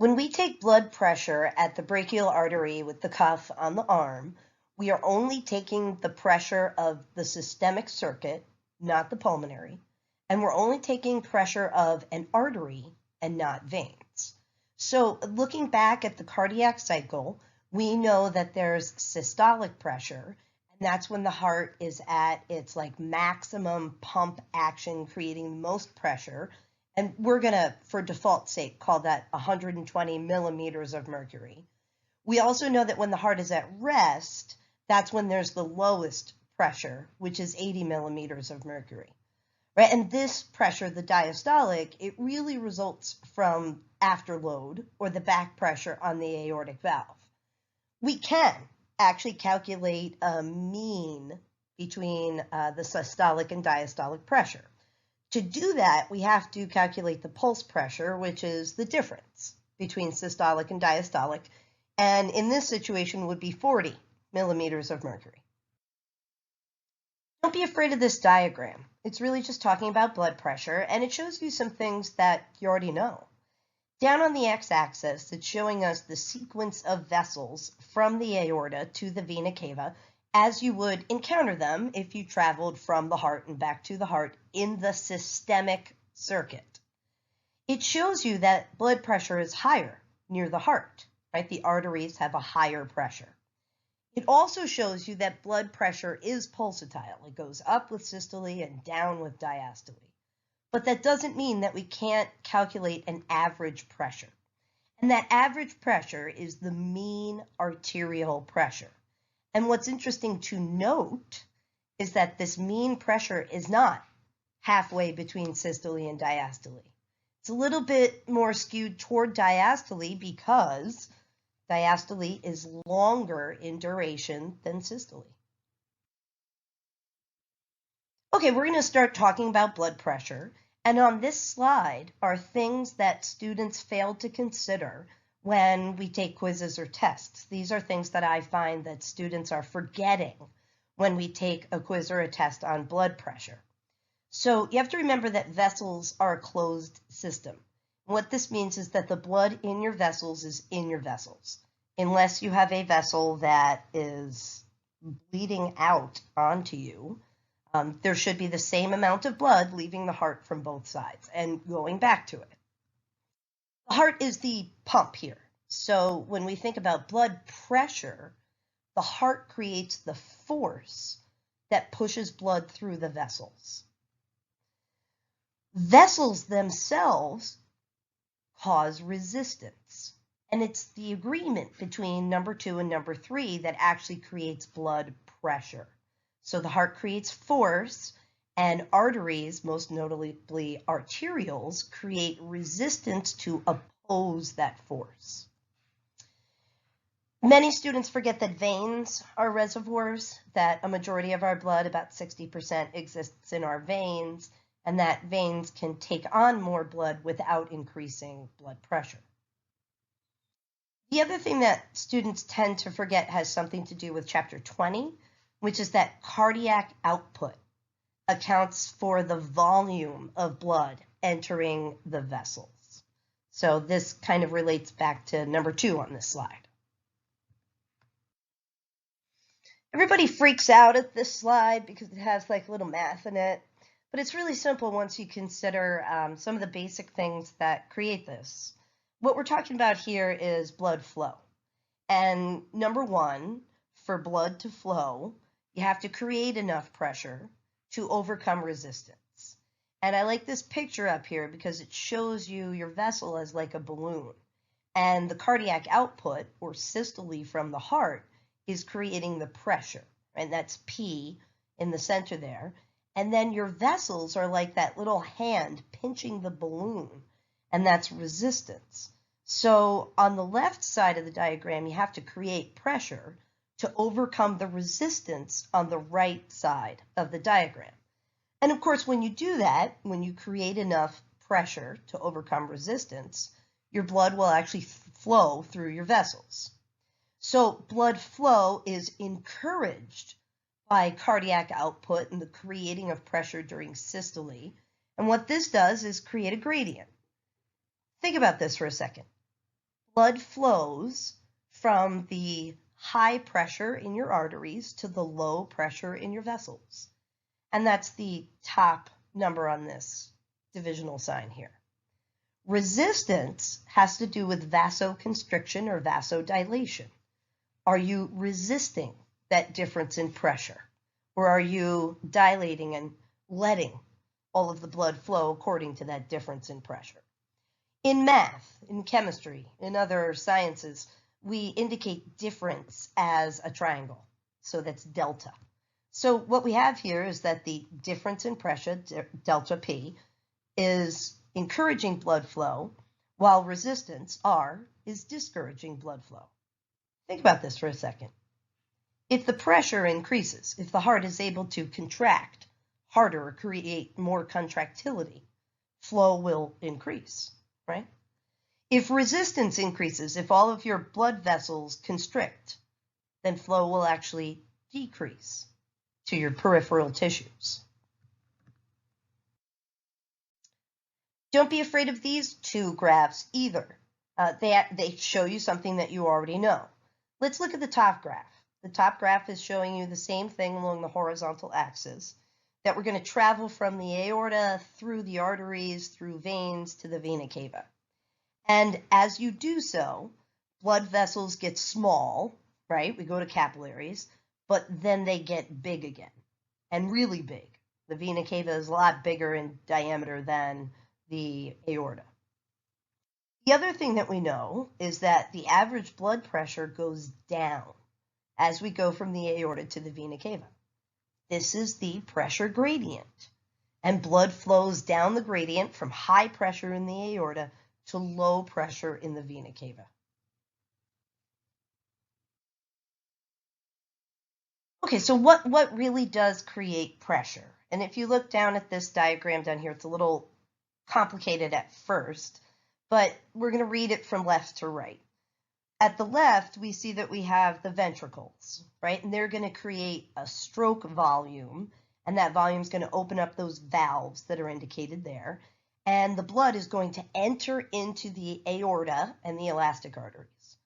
When we take blood pressure at the brachial artery with the cuff on the arm, we are only taking the pressure of the systemic circuit, not the pulmonary, and we're only taking pressure of an artery and not veins. So looking back at the cardiac cycle, we know that there's systolic pressure, and that's when the heart is at its maximum pump action, creating the most pressure. And we're going to, for default sake, call that 120 millimeters of mercury. We also know that when the heart is at rest, that's when there's the lowest pressure, which is 80 millimeters of mercury. Right? And this pressure, the diastolic, it really results from afterload or the back pressure on the aortic valve. We can actually calculate a mean between the systolic and diastolic pressure. To do that, we have to calculate the pulse pressure, which is the difference between systolic and diastolic, and in this situation would be 40 millimeters of mercury. Don't be afraid of this diagram. It's really just talking about blood pressure, and it shows you some things that you already know. Down on the x-axis, it's showing us the sequence of vessels from the aorta to the vena cava, as you would encounter them if you traveled from the heart and back to the heart in the systemic circuit. It shows you that blood pressure is higher near the heart, right? The arteries have a higher pressure. It also shows you that blood pressure is pulsatile. It goes up with systole and down with diastole. But that doesn't mean that we can't calculate an average pressure. And that average pressure is the mean arterial pressure. And what's interesting to note is that this mean pressure is not halfway between systole and diastole. It's a little bit more skewed toward diastole because diastole is longer in duration than systole. Okay, we're going to start talking about blood pressure. And on this slide are things that students fail to consider when we take quizzes or tests. These are things that I find that students are forgetting when we take a quiz or a test on blood pressure. So you have to remember that vessels are a closed system. What this means is that the blood in your vessels is in your vessels, unless you have a vessel that is bleeding out onto you. There should be the same amount of blood leaving the heart from both sides and going back to it. The heart is the pump here. So when we think about blood pressure, the heart creates the force that pushes blood through the vessels. Vessels themselves cause resistance. And it's the agreement between number 2 and number 3 that actually creates blood pressure. So the heart creates force, and arteries, most notably arterioles, create resistance to oppose that force. Many students forget that veins are reservoirs, that a majority of our blood, about 60%, exists in our veins, and that veins can take on more blood without increasing blood pressure. The other thing that students tend to forget has something to do with chapter 20, which is that cardiac output accounts for the volume of blood entering the vessels. So this kind of relates back to number 2 on this slide. Everybody freaks out at this slide because it has like little math in it, but it's really simple once you consider some of the basic things that create this. What we're talking about here is blood flow. And number 1, for blood to flow, you have to create enough pressure to overcome resistance. And I like this picture up here because it shows you your vessel as like a balloon. And the cardiac output, or systole from the heart, is creating the pressure. And that's P in the center there. And then your vessels are like that little hand pinching the balloon. And that's resistance. So on the left side of the diagram, you have to create pressure to overcome the resistance on the right side of the diagram. And of course, when you do that, when you create enough pressure to overcome resistance, your blood will actually flow through your vessels. So blood flow is encouraged by cardiac output and the creating of pressure during systole. And what this does is create a gradient. Think about this for a second. blood flows from the high pressure in your arteries to the low pressure in your vessels. And that's the top number on this divisional sign here. Resistance has to do with vasoconstriction or vasodilation. Are you resisting that difference in pressure? Or are you dilating and letting all of the blood flow according to that difference in pressure? In math, in chemistry, in other sciences, we indicate difference as a triangle. So that's delta. So what we have here is that the difference in pressure, delta P, is encouraging blood flow, while resistance, R, is discouraging blood flow. Think about this for a second. If the pressure increases, if the heart is able to contract harder or create more contractility, flow will increase, right? If resistance increases, if all of your blood vessels constrict, then flow will actually decrease to your peripheral tissues. Don't be afraid of these two graphs either. They show you something that you already know. Let's look at the top graph. The top graph is showing you the same thing along the horizontal axis, that we're going to travel from the aorta through the arteries, through veins to the vena cava. And as you do so, blood vessels get small, right? We go to capillaries, but then they get big again, and really big. The vena cava is a lot bigger in diameter than the aorta. The other thing that we know is that the average blood pressure goes down as we go from the aorta to the vena cava. This is the pressure gradient, and blood flows down the gradient from high pressure in the aorta to low pressure in the vena cava. Okay, so what really does create pressure? And if you look down at this diagram down here, it's a little complicated at first, but we're going to read it from left to right. At the left, we see that we have the ventricles, right? And they're going to create a stroke volume, and that volume is going to open up those valves that are indicated there. And the blood is going to enter into the aorta and the elastic arteries,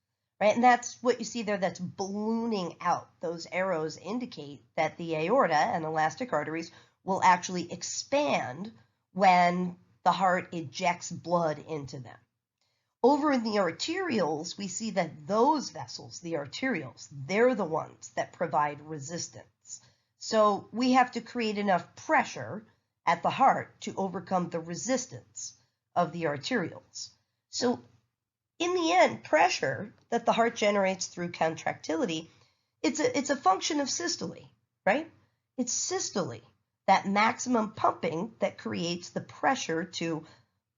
right? And that's what you see there that's ballooning out. Those arrows indicate that the aorta and elastic arteries will actually expand when the heart ejects blood into them. Over in the arterioles, we see that those vessels, the arterioles, they're the ones that provide resistance. So we have to create enough pressure at the heart to overcome the resistance of the arterioles. So in the end, pressure that the heart generates through contractility, it's a function of systole, right? It's systole, that maximum pumping that creates the pressure to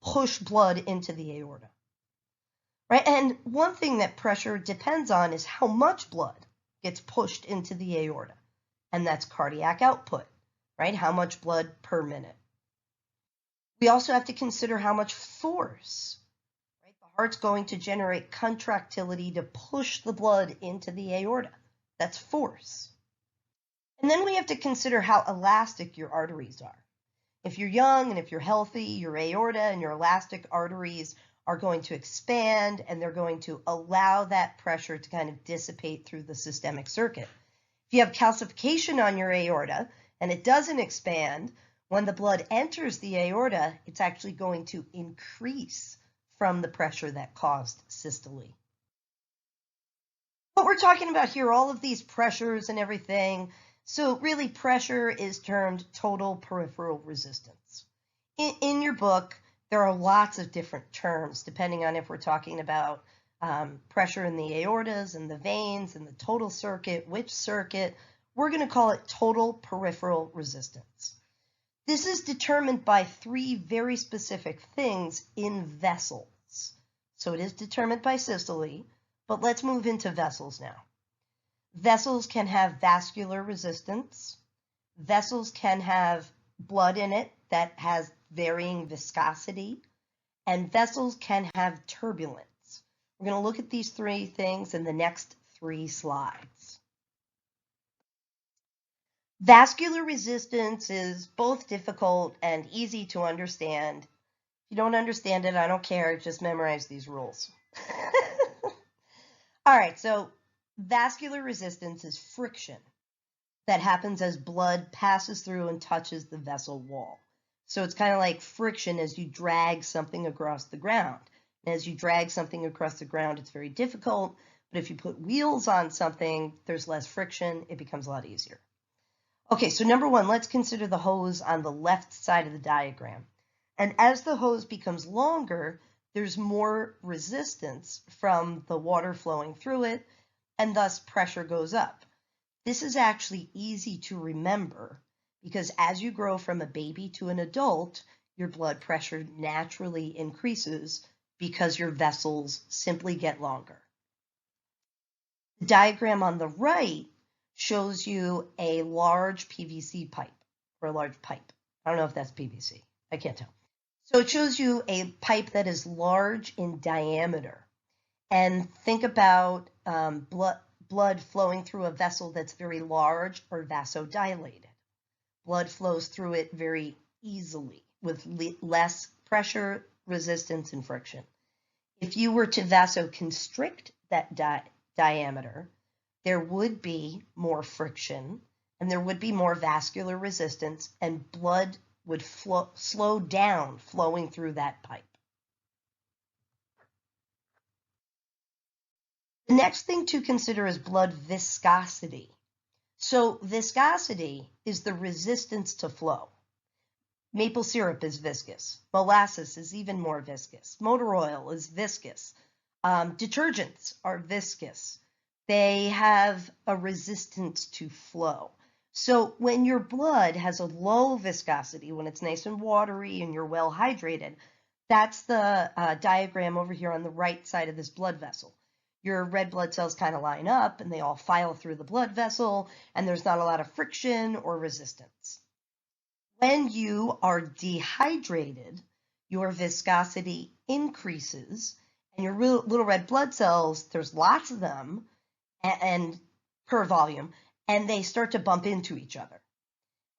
push blood into the aorta. Right? And one thing that pressure depends on is how much blood gets pushed into the aorta. And that's cardiac output, right? How much blood per minute. We also have to consider how much force, right? The heart's going to generate contractility to push the blood into the aorta. That's force. And then we have to consider how elastic your arteries are. If you're young and if you're healthy, your aorta and your elastic arteries are going to expand, and they're going to allow that pressure to kind of dissipate through the systemic circuit. If you have calcification on your aorta and it doesn't expand, when the blood enters the aorta, it's actually going to increase from the pressure that caused systole. What we're talking about here, all of these pressures and everything, so really pressure is termed total peripheral resistance. In your book, there are lots of different terms depending on if we're talking about pressure in the aortas and the veins and the total circuit, which circuit. We're going to call it total peripheral resistance. This is determined by three very specific things in vessels. So it is determined by systole, but let's move into vessels now. Vessels can have vascular resistance. Vessels can have blood in it that has varying viscosity, and vessels can have turbulence. We're going to look at these three things in the next 3 slides. Vascular resistance is both difficult and easy to understand. If you don't understand it, I don't care, just memorize these rules. All right, so vascular resistance is friction that happens as blood passes through and touches the vessel wall. So it's kind of like friction as you drag something across the ground. And as you drag something across the ground, it's very difficult. But if you put wheels on something, there's less friction. It becomes a lot easier. Okay, so number one, let's consider the hose on the left side of the diagram. And as the hose becomes longer, there's more resistance from the water flowing through it, and thus pressure goes up. This is actually easy to remember because as you grow from a baby to an adult, your blood pressure naturally increases because your vessels simply get longer. The diagram on the right shows you a large PVC pipe or a large pipe. I don't know if that's PVC. I can't tell. So it shows you a pipe that is large in diameter. And think about blood flowing through a vessel that's very large or vasodilated. Blood flows through it very easily with less pressure, resistance, and friction. If you were to vasoconstrict that diameter, there would be more friction and there would be more vascular resistance, and blood would slow down flowing through that pipe. The next thing to consider is blood viscosity. So viscosity is the resistance to flow. Maple syrup is viscous. Molasses is even more viscous. Motor oil is viscous. Detergents are viscous. They have a resistance to flow. So when your blood has a low viscosity, when it's nice and watery and you're well hydrated, that's the diagram over here on the right side of this blood vessel. Your red blood cells kind of line up and they all file through the blood vessel, and there's not a lot of friction or resistance. When you are dehydrated, your viscosity increases, and your little red blood cells, there's lots of them and per volume, and they start to bump into each other.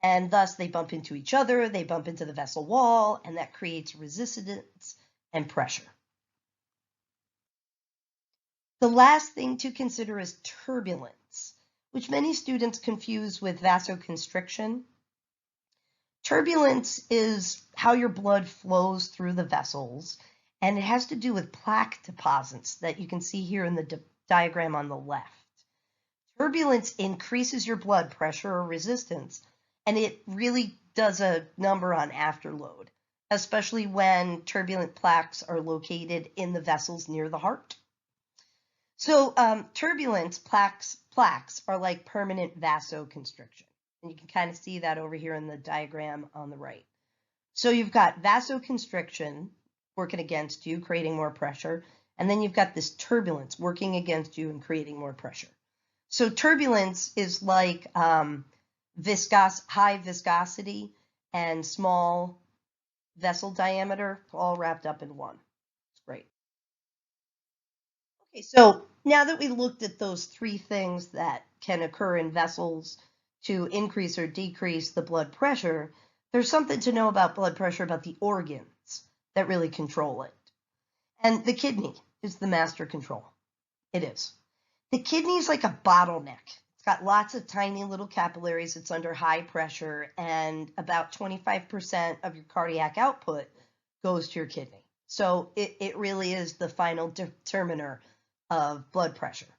And thus they bump into each other, they bump into the vessel wall, and that creates resistance and pressure. The last thing to consider is turbulence, which many students confuse with vasoconstriction. Turbulence is how your blood flows through the vessels, and it has to do with plaque deposits that you can see here in the diagram on the left. Turbulence increases your blood pressure or resistance, and it really does a number on afterload, especially when turbulent plaques are located in the vessels near the heart. So turbulence plaques are like permanent vasoconstriction. And you can kind of see that over here in the diagram on the right. So you've got vasoconstriction working against you, creating more pressure. And then you've got this turbulence working against you and creating more pressure. So turbulence is like high viscosity and small vessel diameter all wrapped up in one. It's great. Okay, so now that we looked at those three things that can occur in vessels to increase or decrease the blood pressure, there's something to know about blood pressure about the organs that really control it. And the kidney is the master control. It is. The kidney is like a bottleneck. It's got lots of tiny little capillaries. It's under high pressure, and about 25% of your cardiac output goes to your kidney. So it really is the final determiner of blood pressure.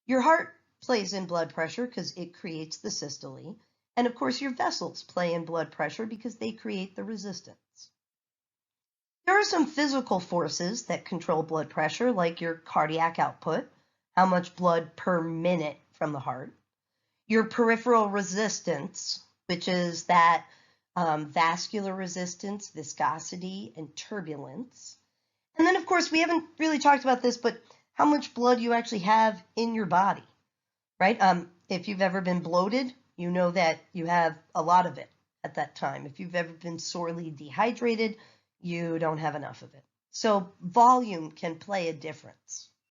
Your heart plays in blood pressure because it creates the systole. And of course, your vessels play in blood pressure because they create the resistance. There are some physical forces that control blood pressure, like your cardiac output, how much blood per minute from the heart, your peripheral resistance, which is that vascular resistance, viscosity, and turbulence. And then, of course, we haven't really talked about this, but how much blood you actually have in your body, right? If you've ever been bloated, you know that you have a lot of it at that time. If you've ever been sorely dehydrated, you don't have enough of it. So volume can play a difference.